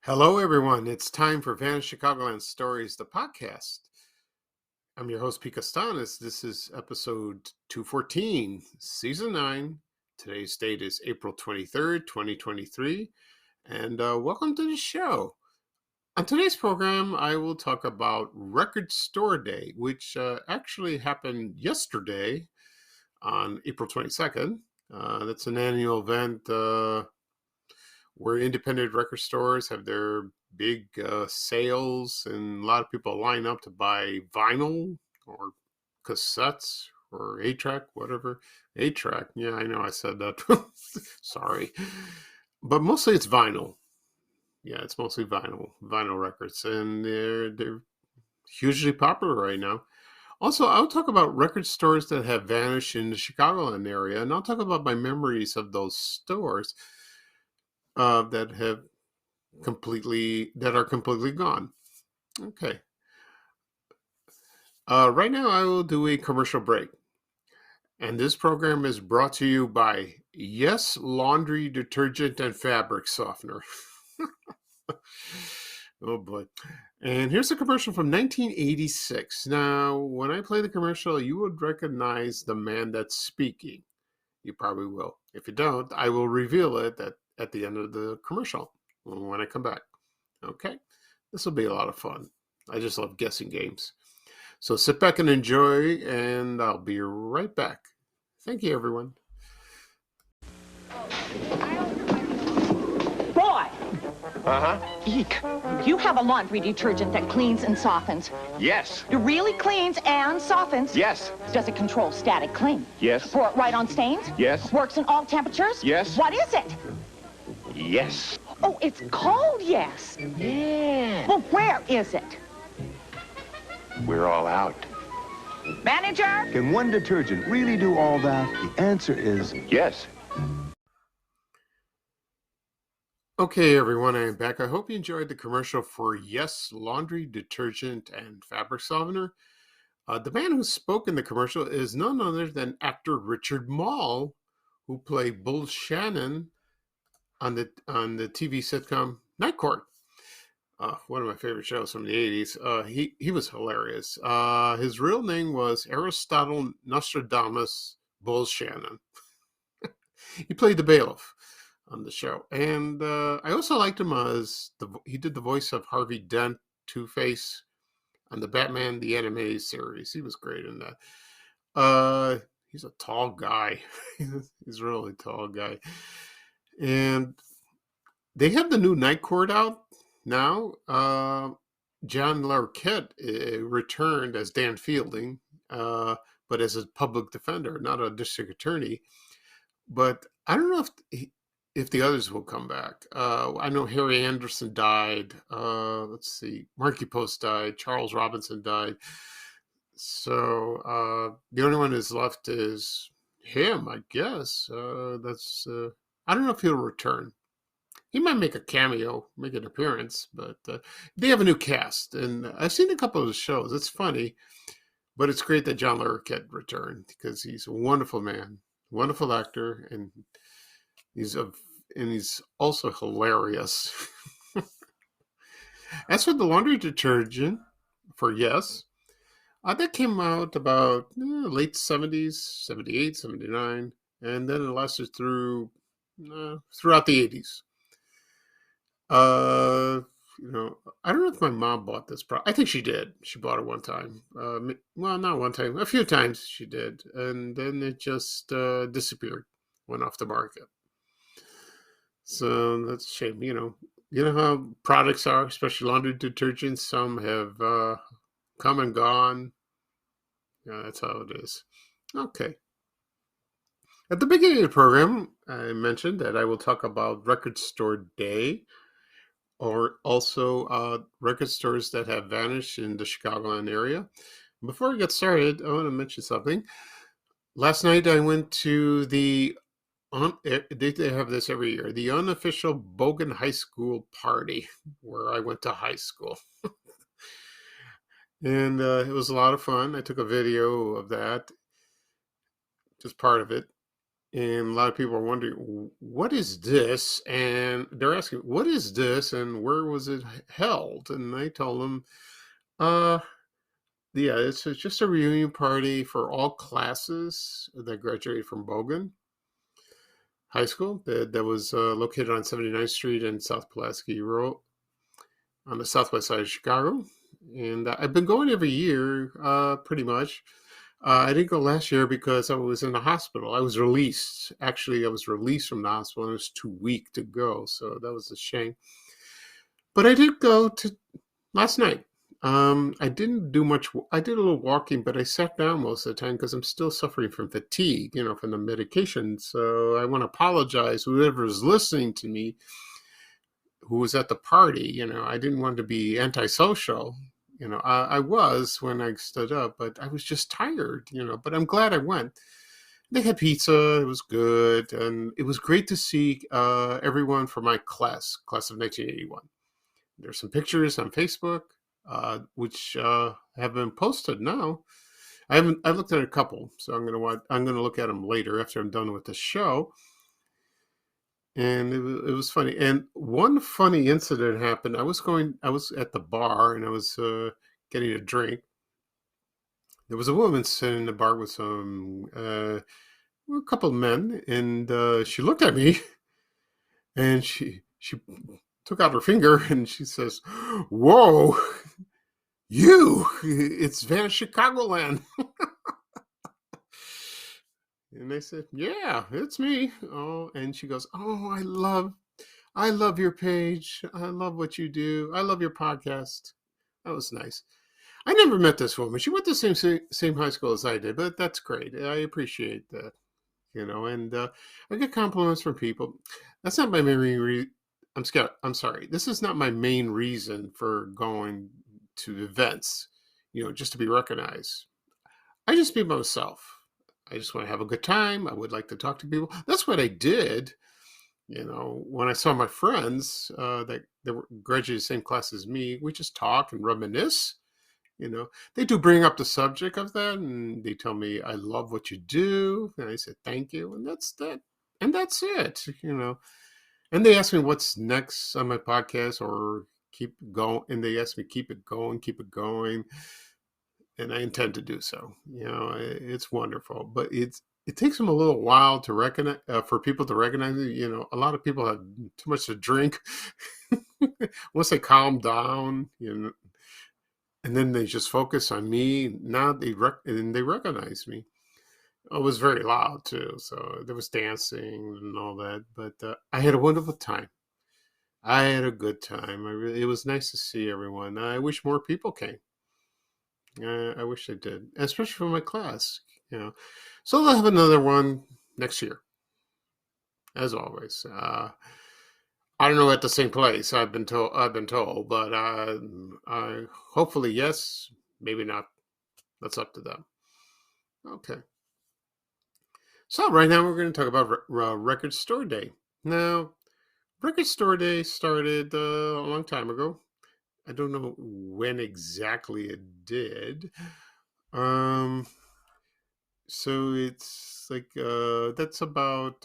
Hello, everyone. It's time for Vanished Chicagoland Stories, the podcast. I'm your host, Pete Costanis. This is episode 214, season 9. Today's date is April 23rd, 2023. And welcome to the show. On today's program, I will talk about Record Store Day, which actually happened yesterday on April 22nd. That's an annual event where independent record stores have their big sales, and a lot of people line up to buy vinyl or cassettes or 8-track, whatever. 8-track, yeah, I know I said that. Sorry. But mostly it's vinyl. Yeah, it's mostly vinyl records, and they're hugely popular right now. Also, I'll talk about record stores that have vanished in the Chicagoland area, and I'll talk about my memories of those stores that are completely gone. Okay. Right now, I will do a commercial break. And this program is brought to you by Yes Laundry Detergent and Fabric Softener. Oh, boy. And here's a commercial from 1986. Now, when I play the commercial, you would recognize the man that's speaking. You probably will. If you don't, I will reveal it at the end of the commercial when I come back. Okay? This will be a lot of fun. I just love guessing games. So sit back and enjoy, and I'll be right back. Thank you, everyone. Boy! Uh-huh. Eek. You have a laundry detergent that cleans and softens. Yes. It really cleans and softens? Yes. Does it control static clean? Yes. Pour it right on stains? Yes. Works in all temperatures? Yes. What is it? Yes. Oh, it's called Yes. Yeah. Well, where is it? We're all out. Manager? Can one detergent really do all that? The answer is Yes. Okay, everyone, I am back. I hope you enjoyed the commercial for Yes Laundry Detergent and Fabric Softener. The man who spoke in the commercial is none other than actor Richard Mall, who played Bull Shannon on the TV sitcom Night Court. One of my favorite shows from the 80s. He was hilarious. His real name was Aristotle Nostradamus Bull Shannon. He played the bailiff on the show. And I also liked him as he did the voice of Harvey Dent, Two-Face, on the Batman the Animated Series. He was great in that. He's a tall guy. He's a really tall guy. And they have the new Night Court out now. John Larroquette returned as Dan Fielding, but as a public defender, not a district attorney. But I don't know if the others will come back. I know Harry Anderson died. Let's see. Marky Post died. Charles Robinson died. So the only one who's left is him, I guess. I don't know if he'll return. He might make a cameo, make an appearance, but they have a new cast. And I've seen a couple of the shows. It's funny, but it's great that John Larroquette returned because he's a wonderful man, wonderful actor, and he's also hilarious. As for the laundry detergent for Yes, that came out about late 70s, 78, 79, and then it lasted throughout the 80s. I don't know if my mom bought this product. I think she did. She bought it one time. Well, not one time. A few times she did. And then it just disappeared. Went off the market. So that's a shame. You know how products are, especially laundry detergents. Some have come and gone. Yeah, that's how it is. Okay. At the beginning of the program, I mentioned that I will talk about Record Store Day, or also record stores that have vanished in the Chicagoland area. Before I get started, I want to mention something. Last night, I went to they have this every year, the unofficial Bogan High School party, where I went to high school. And it was a lot of fun. I took a video of that, just part of it. And a lot of people are wondering, what is this? And they're asking, what is this? And where was it held? And I told them, uh, yeah, it's just a reunion party for all classes that graduated from Bogan High School that was located on 79th Street and South Pulaski Road on the southwest side of Chicago. And I've been going every year, pretty much. I didn't go last year because I was in the hospital. I was released. Actually, I was released from the hospital and I was too weak to go. So that was a shame. But I did go to last night. I didn't do much. I did a little walking, but I sat down most of the time because I'm still suffering from fatigue, from the medication. So I want to apologize to whoever is listening to me who was at the party. I didn't want to be antisocial. I was when I stood up, but I was just tired, but I'm glad I went. They had pizza. It was good. And it was great to see everyone from my class of 1981. There's some pictures on Facebook, which have been posted now. I looked at a couple, so I'm gonna look at them later after I'm done with the show. And it was funny. And one funny incident happened. I was at the bar and I was getting a drink. There was a woman sitting in the bar with a couple of men, and she looked at me and she took out her finger and she says, "Whoa, you! It's Van Chicagoland." And I said, "Yeah, it's me." Oh, and she goes, "Oh, I love your page. I love what you do. I love your podcast." That was nice. I never met this woman. She went to the same high school as I did, but that's great. I appreciate that, and I get compliments from people. That's not my main reason. I'm scared. I'm sorry. This is not my main reason for going to events, just to be recognized. I just be myself. I just want to have a good time. I would like to talk to people. That's what I did. When I saw my friends that were graduated the same class as me, we just talk and reminisce. They do bring up the subject of that, and they tell me, "I love what you do," and I said, "Thank you," and that's that, and that's it. And they ask me what's next on my podcast, or keep going, and they ask me, keep it going, and I intend to do so. It's wonderful, but it takes them a little while to recognize, for people to recognize it. A lot of people have too much to drink. Once they calm down, and then they just focus on me. Now and they recognize me. It was very loud too, so there was dancing and all that. But I had a wonderful time. I had a good time. It was nice to see everyone. I wish more people came. I wish they did, especially for my class. So they'll have another one next year, as always. I don't know at the same place. I've been told, but I hopefully yes, maybe not. That's up to them. Okay. So right now we're going to talk about Record Store Day. Now, Record Store Day started a long time ago. I don't know when exactly it did. Um, so it's like that's about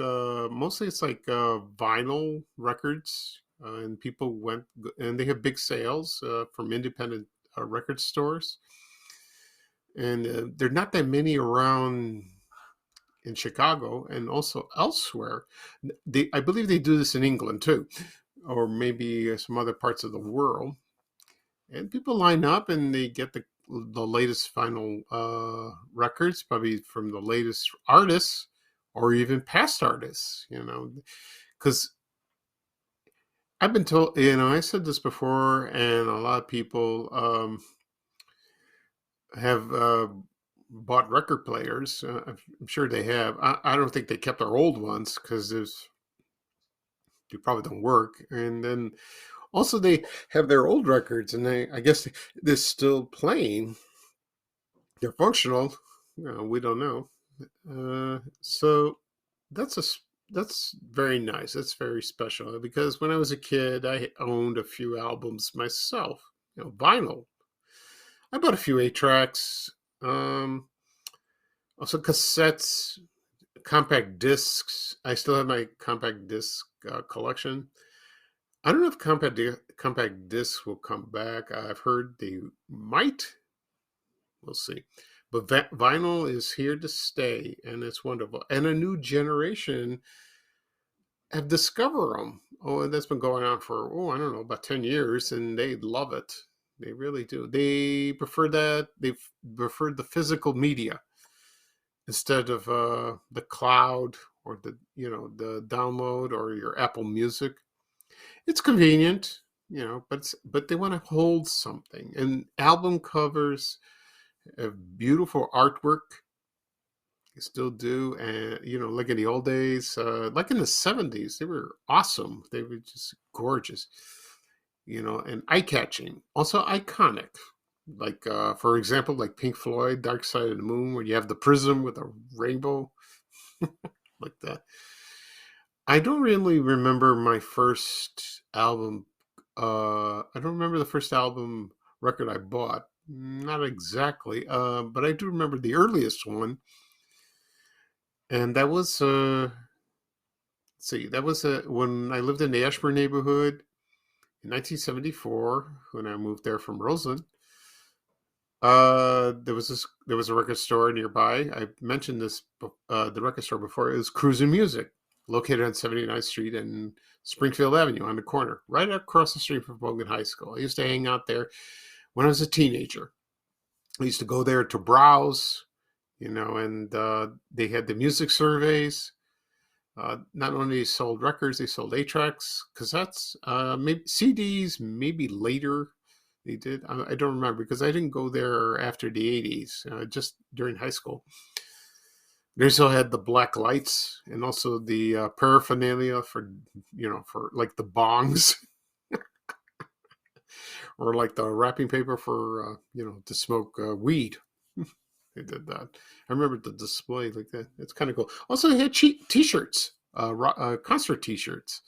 mostly it's like vinyl records, and people went and they have big sales from independent record stores, and there are not that many around in Chicago and also elsewhere. I believe they do this in England too, or maybe some other parts of the world. And people line up and they get the latest vinyl records, probably from the latest artists or even past artists. Because I've been told, I said this before, and a lot of people have bought record players. I'm sure they have. I don't think they kept our old ones because they probably don't work. And then also they have their old records, and I guess they're still playing. They're functional. We don't know. So that's that's very nice. That's very special because when I was a kid, I owned a few albums myself. Vinyl. I bought a few 8 tracks. Um, Also cassettes, compact discs. I still have my compact disc collection. I don't know if compact discs will come back. I've heard they might. We'll see. But vinyl is here to stay, and it's wonderful. And a new generation have discovered them. Oh, and that's been going on for I don't know, about 10 years, and they love it. They really do. They prefer that. They prefer the physical media instead of the cloud or the download or your Apple Music. It's convenient, but they want to hold something. And album covers have beautiful artwork. They still do, and like in the old days, like in the '70s, they were awesome. They were just gorgeous, and eye-catching, also iconic. Like for example, like Pink Floyd, Dark Side of the Moon, where you have the prism with a rainbow, like that. I don't really remember my first album. I don't remember the first album record I bought. Not exactly, but I do remember the earliest one, and that was let's see, that was when I lived in the Ashburn neighborhood in 1974 when I moved there from Roseland. There was a record store nearby. I mentioned the record store before. It was Cruising Music, located on 79th Street and Springfield Avenue on the corner, right across the street from Bogan High School. I used to hang out there when I was a teenager. I used to go there to browse, and they had the music surveys. Not only sold records, they sold 8 tracks, cassettes, maybe CDs, maybe later they did. I don't remember because I didn't go there after the '80s, just during high school. They also had the black lights and also the paraphernalia for like the bongs or like the wrapping paper for, to smoke weed. They did that. I remember the display like that. It's kind of cool. Also, they had cheap T-shirts, concert T-shirts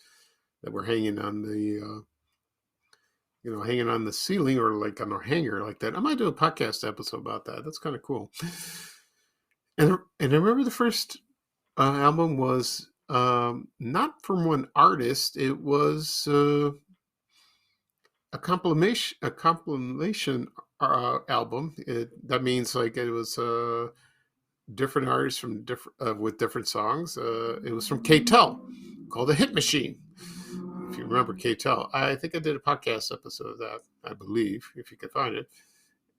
that were hanging on hanging on the ceiling or like on a hanger like that. I might do a podcast episode about that. That's kind of cool. And I remember the first album was not from one artist. It was a compilation album. That means like it was different artists from different with different songs. It was from K-Tel, called The Hit Machine. If you remember K-Tel, I think I did a podcast episode of that. I believe, if you could find it.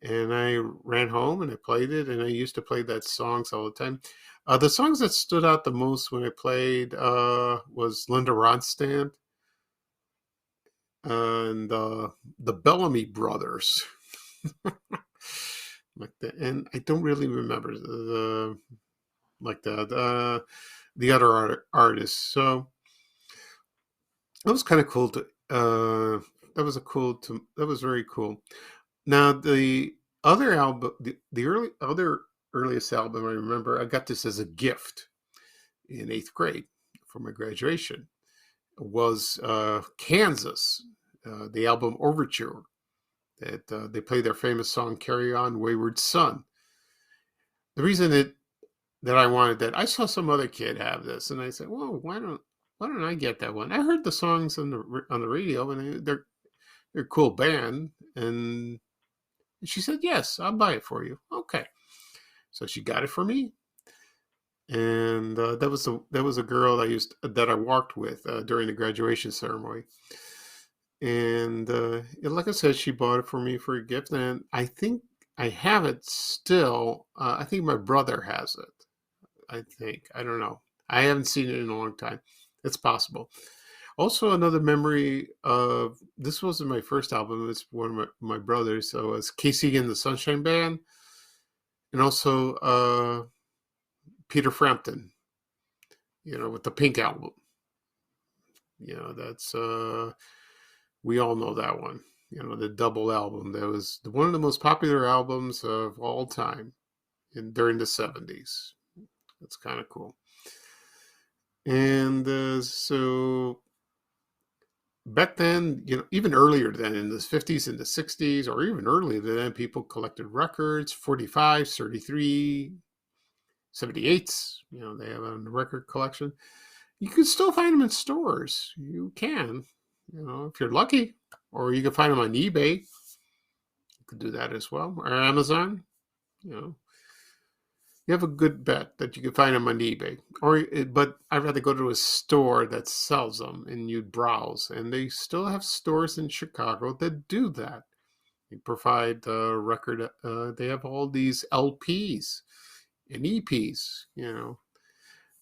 And I ran home and I played it, and I used to play that songs all the time. The songs that stood out the most when I played was Linda Ronstadt and the Bellamy Brothers. Like that, and I don't really remember the other artists. So that was kind of cool to. That was very cool. Now the other album, the earliest album I remember, I got this as a gift in 8th grade for my graduation. Was Kansas, the album Overture. That they play their famous song "Carry On, Wayward Son." The reason that I wanted that, I saw some other kid have this, and I said, "Well, why don't I get that one?" I heard the songs on the radio, and they're a cool band, and she said, "Yes, I'll buy it for you." Okay, so she got it for me, and that was a girl that I walked with during the graduation ceremony. And like I said, she bought it for me for a gift, and I think I have it still. I think my brother has it. I don't know. I haven't seen it in a long time. It's possible. Also, another memory of this wasn't my first album. It's one of my brothers. So it's Casey and the Sunshine Band. and also Peter Frampton, with the Pink album. That's we all know that one. The double album. That was one of the most popular albums of all time during the 70s. That's kind of cool. And so back then, even earlier than in the 50s and the 60s, or even earlier than then, people collected records, 45s, 33, 78s. They have a record collection. You can still find them in stores. You can, if you're lucky, or you can find them on eBay. You could do that as well, or Amazon. You have a good bet that you can find them on eBay. But I'd rather go to a store that sells them and you browse. And they still have stores in Chicago that do that. They provide the record. They have all these LPs and EPs,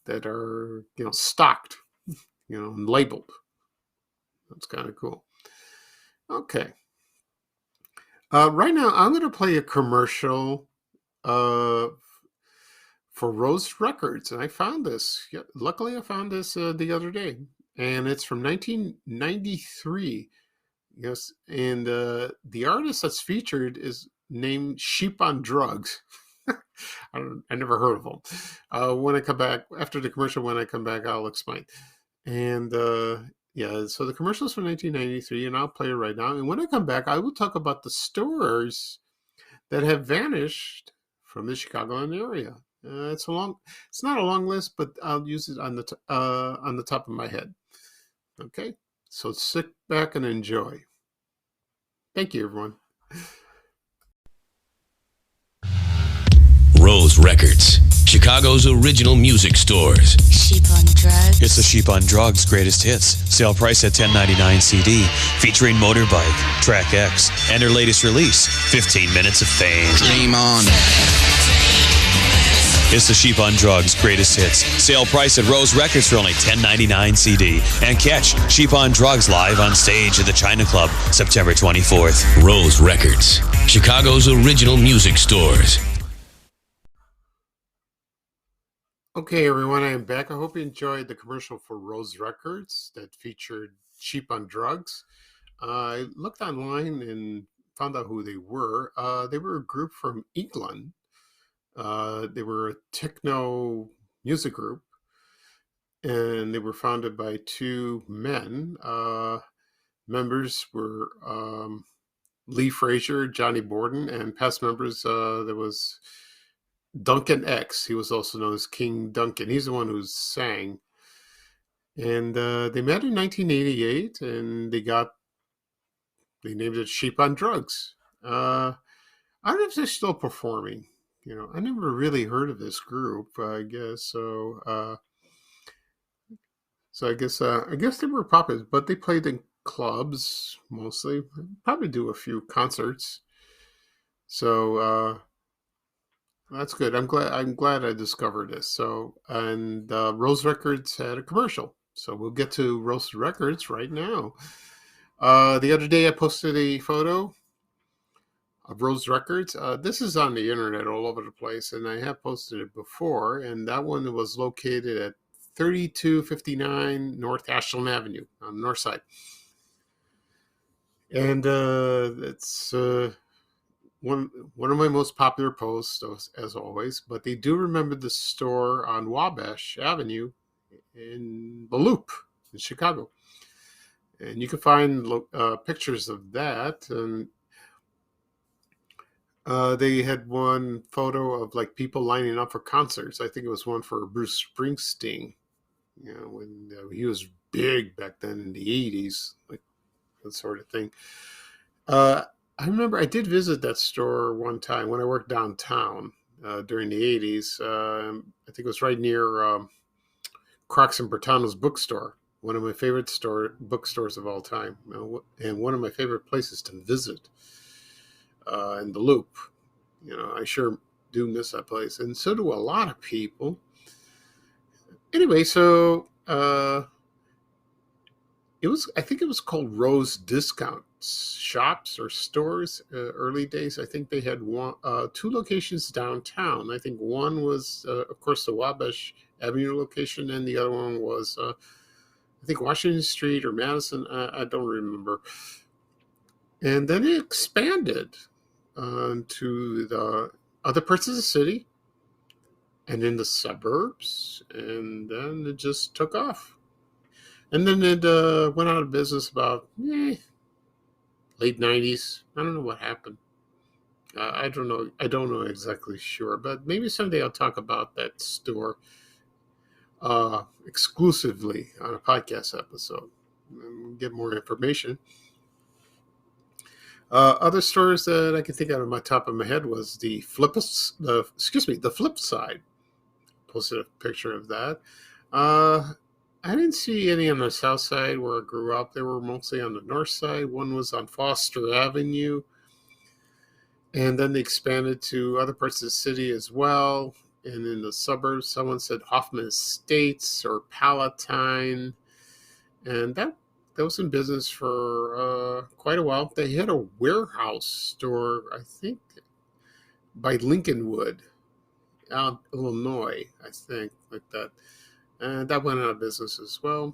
that are stocked, and labeled. That's kind of cool. Okay. Right now, I'm going to play a commercial for Rose Records, and I found this. Yeah, luckily, I found this the other day, and it's from 1993. Yes, and the artist that's featured is named Sheep on Drugs. I never heard of them. When I come back after the commercial, when I come back, I'll explain. And yeah, so the commercial is from 1993, and I'll play it right now. And when I come back, I will talk about the stores that have vanished from the Chicagoland area. It's not a long list, but I'll use it on the top of my head. Okay, so sit back and enjoy. Thank you, everyone. Rose Records, Chicago's original music stores. Sheep on Drugs. It's the Sheep on Drugs greatest hits. Sale price at $10.99 CD. Featuring Motorbike, Track X, and her latest release, 15 Minutes of Fame. Dream on. It's the Sheep on Drugs greatest hits. Sale price at Rose Records for only $10.99 CD. And catch Sheep on Drugs live on stage at the China Club, September 24th. Rose Records, Chicago's original music stores. Okay, everyone, I am back. I hope you enjoyed the commercial for Rose Records that featured Sheep on Drugs. I looked online and found out who they were. They were a group from England. They were a techno music group, and they were founded by two men. Members were Lee Frazier, Johnny Borden, and past members, there was Duncan X. He was also known as King Duncan. He's the one who sang. And they met in 1988, and they named it Sheep on Drugs. I don't know if they're still performing. I never really heard of this group. I guess so. I guess they were popular, but they played in clubs mostly. Probably do a few concerts. So that's good. I'm glad I discovered this. So, and Rose Records had a commercial. So we'll get to Rose Records right now. The other day I posted a photo of Rose Records. This is on the internet all over the place, and I have posted it before. And that one was located at 3259 North Ashland Avenue on the north side. And it's one of my most popular posts, as always. But they do remember the store on Wabash Avenue in the Loop in Chicago. And you can find pictures of that. And they had one photo of like people lining up for concerts. I think it was one for Bruce Springsteen, when he was big back then in the 80s, like that sort of thing. I remember I did visit that store one time when I worked downtown during the 80s. I think it was right near Crocs and Bertano's bookstore, one of my favorite bookstores of all time, and one of my favorite places to visit. In the Loop. I sure do miss that place, and so do a lot of people. Anyway, so I think it was called Rose Discount Shops or Stores. Early days, I think they had two locations downtown. I think one was, of course, the Wabash Avenue location, and the other one was, I think, Washington Street or Madison. I don't remember. And then it expanded to the other parts of the city and in the suburbs, and then it just took off. And then it went out of business about late 90s. I don't know what happened. I don't know. I don't know exactly sure, but maybe someday I'll talk about that store exclusively on a podcast episode and get more information. Other stores that I can think out of my top of my head was the Flip Side. Posted a picture of that. I didn't see any on the south side where I grew up. They were mostly on the north side. One was on Foster Avenue. And then they expanded to other parts of the city as well. And in the suburbs, someone said Hoffman Estates or Palatine. And that was in business for quite a while. They had a warehouse store, I think, by Lincolnwood, out Illinois, I think, like that. And that went out of business as well.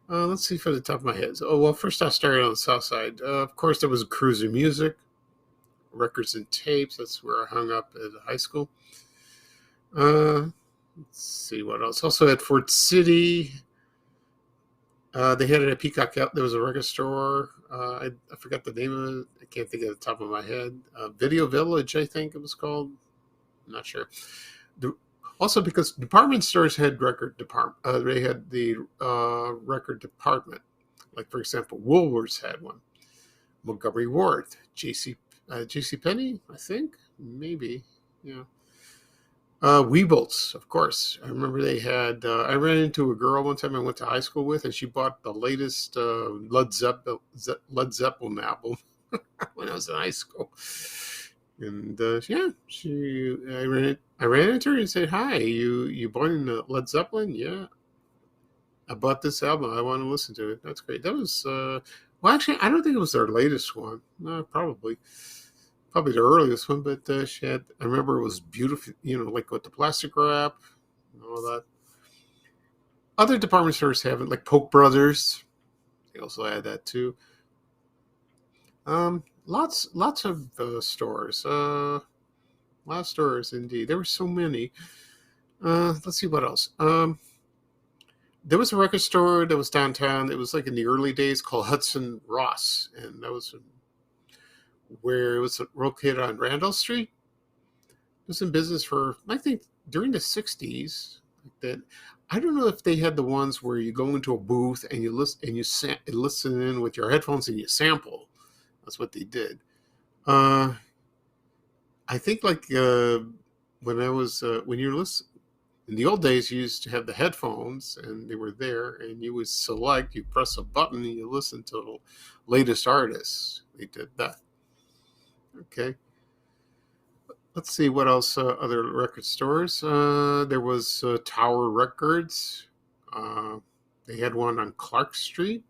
Let's see for the top of my head. Oh, well, first I started on the south side. Of course, there was Cruiser Music, Records and Tapes. That's where I hung up at high school. Let's see what else. Also at Fort City, they had it at Peacock. There was a record store. I forgot the name of it. I can't think of the top of my head. Video Village, I think it was called. I'm not sure. Also, because department stores had record department, they had the record department. Like, for example, Woolworths had one. Montgomery Ward, JC Penney, I think, maybe, yeah. Weebles, of course. I remember they had. I ran into a girl one time I went to high school with, and she bought the latest Led Zeppelin album when I was in high school. And yeah, I ran into her and said, "Hi, you bought Led Zeppelin?" Yeah, I bought this album. I want to listen to it. That's great. That was well, actually, I don't think it was their latest one. No, probably the earliest one. But she had. I remember it was beautiful. Like with the plastic wrap and all that. Other department stores have it, like Polk Brothers. They also had that too. Lots of stores. Lots of stores indeed. There were so many. Let's see what else. There was a record store that was downtown. It was like in the early days called Hudson Ross, and that was where it was located on Randolph Street. It was in business for, I think, during the 60s. That I don't know if they had the ones where you go into a booth and you listen in with your headphones and you sample. That's what they did. I think like when you're listening, in the old days, you used to have the headphones and they were there and you would select, you press a button and you listen to the latest artists. They did that. Okay. Let's see what else, other record stores. There was Tower Records. They had one on Clark Street.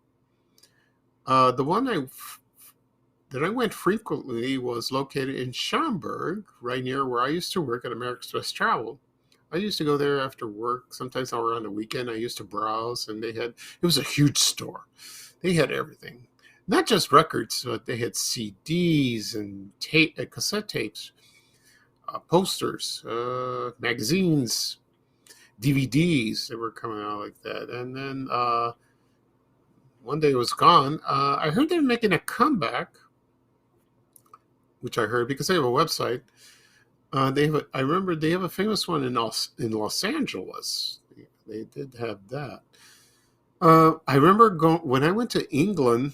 The one that I went frequently was located in Schaumburg, right near where I used to work at American Express Travel. I used to go there after work. Sometimes on the weekend, I used to browse, and it was a huge store. They had everything. Not just records, but they had CDs and cassette tapes, posters, magazines, DVDs that were coming out like that. And then one day it was gone. I heard they were making a comeback, which I heard because they have a website. I remember they have a famous one in Los Angeles. They did have that. I remember when I went to England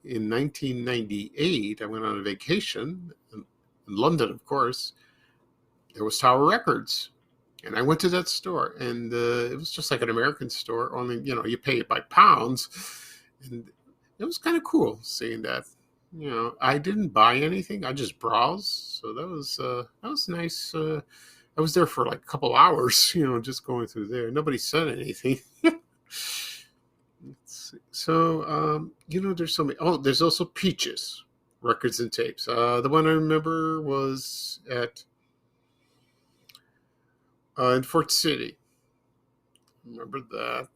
in 1998. I went on a vacation in London, of course. There was Tower Records, and I went to that store, and it was just like an American store. Only you pay it by pounds, and it was kind of cool seeing that. I didn't buy anything. I just browsed. So that was nice. I was there for like a couple hours, just going through there. Nobody said anything. Let's There's so many. Oh, there's also Peaches records and tapes. The one I remember was at in Fort City. Remember that?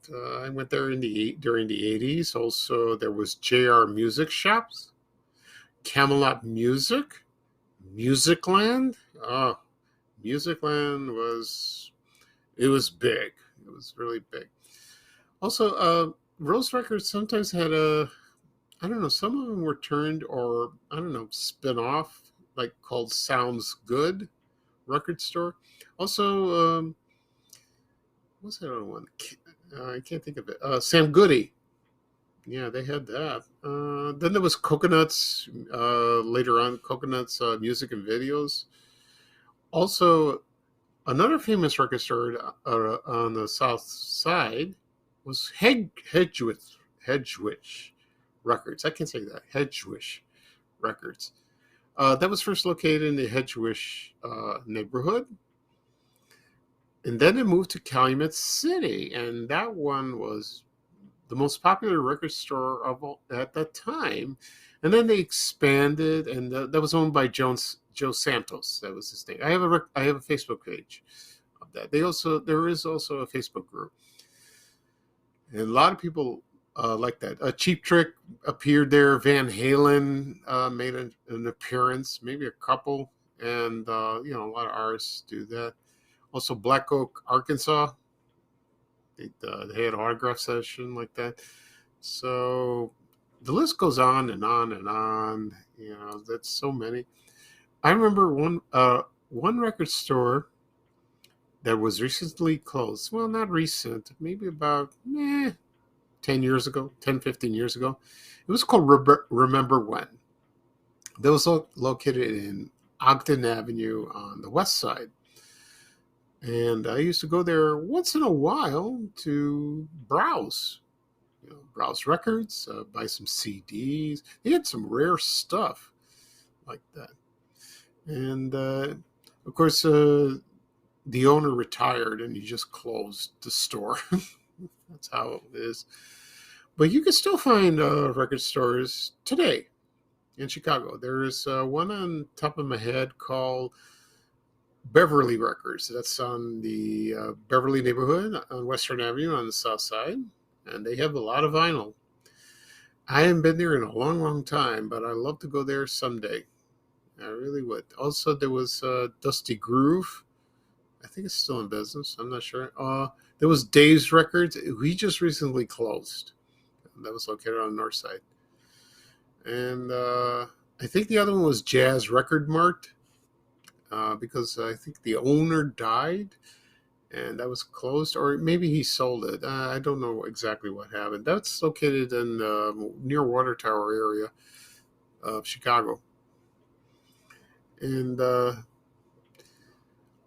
I went there during the '80s. Also, there was JR Music Shops, Camelot Music, Musicland. Oh, Musicland was big. It was really big. Also, Rose Records sometimes had I don't know, some of them were turned or, I don't know, spin off, like called Sounds Good record store. Also, what's that other one? I can't think of it. Sam Goody. Yeah, they had that. Then there was Coconuts, later on, Coconuts music and videos. Also, another famous record store on the south side was Hedgewich Records. I can say that. Hedgewich Records. That was first located in the Hedgewich neighborhood. And then it moved to Calumet City. And that one was the most popular record store of all, at that time. And then they expanded, and that was owned by Joe Santos. That was his name. I have a Facebook page of that. There is also a Facebook group, and a lot of people like that. A Cheap Trick appeared there. Van Halen made an appearance, maybe a couple, and a lot of artists do that. Also, Black Oak, Arkansas. They had an autograph session like that. So the list goes on and on and on. That's so many. I remember one record store that was recently closed. Well, not recent, maybe about 10 years ago, 10, 15 years ago. It was called Remember When. That was located in Ogden Avenue on the west side. And I used to go there once in a while to browse, browse records, buy some CDs. They had some rare stuff like that. And of course, the owner retired and he just closed the store. That's how it is. But you can still find record stores today in Chicago. There is one on top of my head called Beverly Records. That's on the Beverly neighborhood on Western Avenue on the south side. And they have a lot of vinyl. I haven't been there in a long, long time, but I'd love to go there someday. I really would. Also, there was Dusty Groove. I think it's still in business. I'm not sure. There was Dave's Records. He just recently closed. That was located on the north side. And I think the other one was Jazz Record Mart. Because I think the owner died and that was closed, or maybe he sold it. I don't know exactly what happened. That's located in near Water Tower area of Chicago. And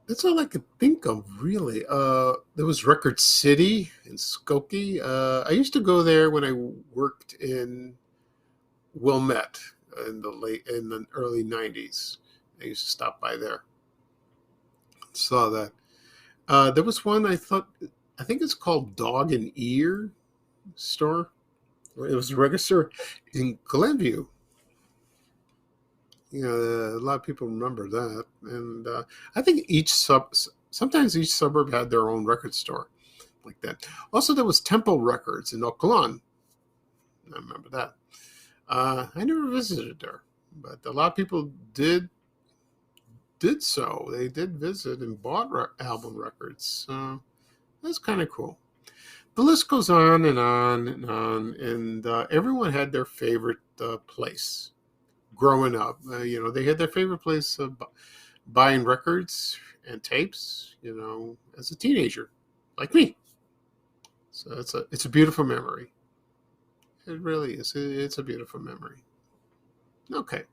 that's all I could think of, really. There was Record City in Skokie. I used to go there when I worked in Wilmette in the early 90s. I used to stop by there. Saw that. There was one I think it's called Dog and Ear store. It was a record store in Glenview. A lot of people remember that. And I think sometimes each suburb had their own record store like that. Also, there was Temple Records in Oak Lawn. I remember that. I never visited there, but a lot of people did so. They did visit and bought album records. That's kind of cool. The list goes on and on and on, and everyone had their favorite place growing up. They had their favorite place of buying records and tapes, as a teenager, like me. So it's a beautiful memory. It really is. It's a beautiful memory. Okay.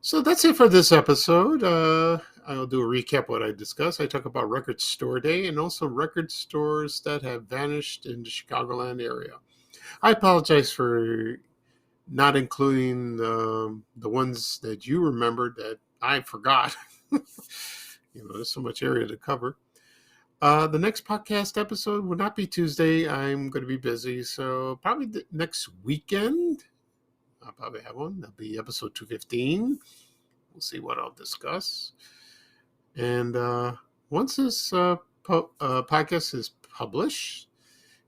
So that's it for this episode. I'll do a recap of what I discussed. I talk about Record Store Day and also record stores that have vanished in the Chicagoland area. I apologize for not including the ones that you remembered that I forgot. There's so much area to cover. The next podcast episode will not be Tuesday. I'm going to be busy. So probably next weekend, I'll probably have one. That'll be episode 215. We'll see what I'll discuss. And once this podcast is published,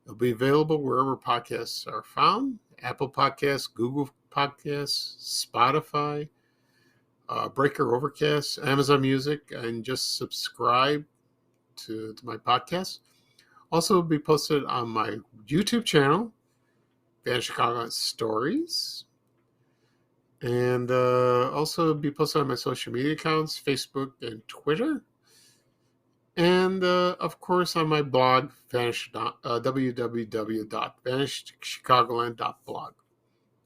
it'll be available wherever podcasts are found. Apple Podcasts, Google Podcasts, Spotify, Breaker, Overcast, Amazon Music, and just subscribe to my podcast. Also, it'll be posted on my YouTube channel, Chicagoland Stories, and also be posted on my social media accounts, Facebook and Twitter, and of course on my blog, www.vanishedchicagoland.blog.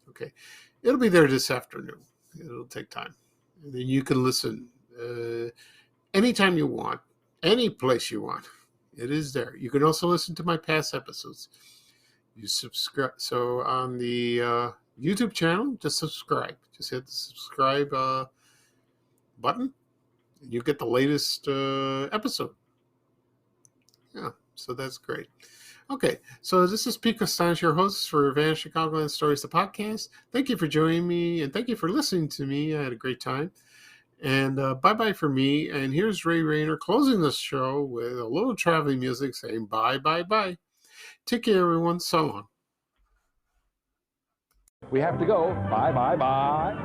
Okay, it'll be there this afternoon. It'll take time, and then you can listen anytime you want, any place you want. It is there. You can also listen to my past episodes. You subscribe. So on the YouTube channel, just subscribe. Just hit the subscribe button. And you get the latest episode. Yeah, so that's great. Okay, so this is Pete Costanza, your host for Chicagoland Stories, the podcast. Thank you for joining me, and thank you for listening to me. I had a great time. And bye-bye for me. And here's Ray Rayner closing this show with a little traveling music saying bye, bye, bye. Take care, everyone. So long. We have to go. Bye, bye, bye.